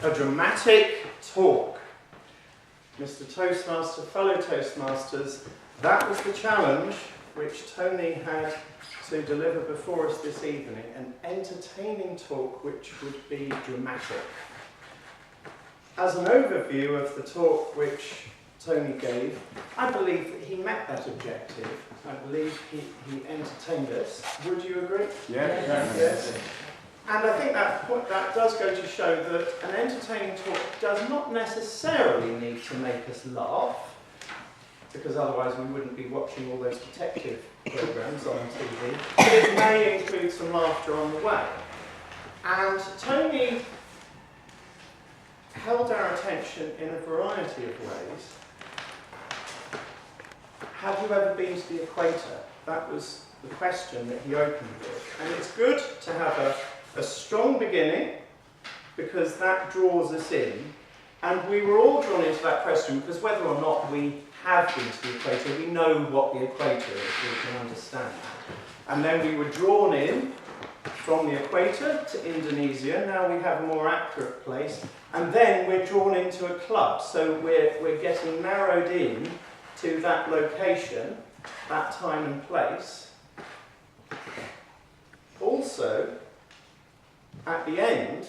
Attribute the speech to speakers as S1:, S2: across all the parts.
S1: a dramatic talk. Mr. Toastmaster, fellow Toastmasters, that was the challenge which Tony had to deliver before us this evening, an entertaining talk which would be dramatic. As an overview of the talk which Tony gave, I believe that he met that objective. I believe he entertained us. Would you agree?
S2: Yes.
S1: Yes. And I think that does go to show that an entertaining talk does not necessarily need to make us laugh, because otherwise we wouldn't be watching all those detective programmes on TV. But it may include some laughter on the way. And Tony held our attention in a variety of ways. Have you ever been to the equator? That was the question that he opened with. And it's good to have a strong beginning, because that draws us in. And we were all drawn into that question because whether or not we have been to the equator, we know what the equator is, we can understand that. And then we were drawn in from the equator to Indonesia. Now we have a more accurate place. And then we're drawn into a club. So we're getting narrowed in to that location, that time and place. Also, at the end,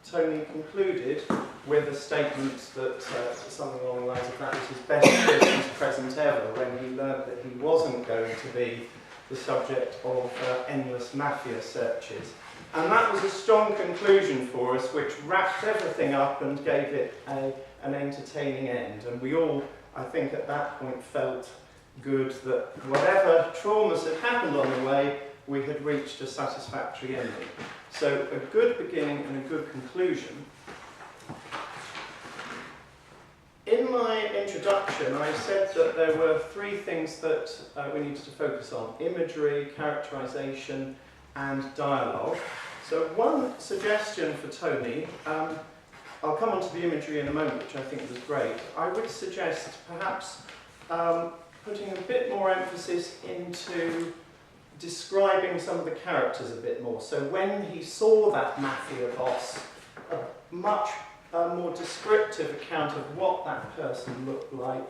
S1: Tony concluded with a statement that something along the lines of that was his best Christmas present ever, when he learned that he wasn't going to be the subject of endless mafia searches. And that was a strong conclusion for us, which wrapped everything up and gave it an entertaining end. And we all, I think, at that point felt good that whatever traumas had happened on the way, we had reached a satisfactory ending. So a good beginning and a good conclusion. In my introduction, I said that there were three things that we needed to focus on: imagery, characterization, and dialogue. So one suggestion for Tony, I'll come on to the imagery in a moment, which I think was great. I would suggest perhaps putting a bit more emphasis into describing some of the characters a bit more. So when he saw that mafia boss, a much more descriptive account of what that person looked like,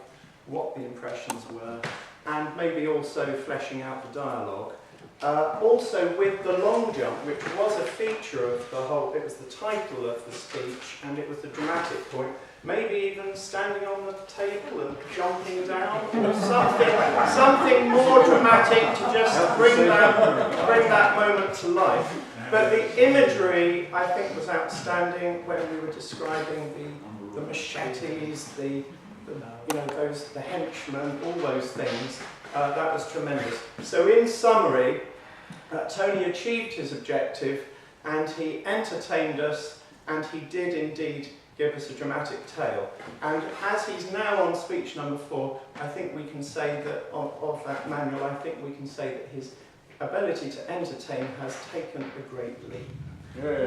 S1: what the impressions were, and maybe also fleshing out the dialogue. Also with the long jump, which was a feature of the whole, it was the title of the speech and it was the dramatic point, maybe even standing on the table and jumping down, or something more dramatic to just bring that moment to life. But the imagery, I think, was outstanding when we were describing the machetes, the henchmen, all those things. That was tremendous. So in summary, Tony achieved his objective, and he entertained us, and he did indeed give us a dramatic tale. And as he's now on speech number 4, I think we can say that of that manual, I think we can say that his ability to entertain has taken a great leap.
S2: Yeah.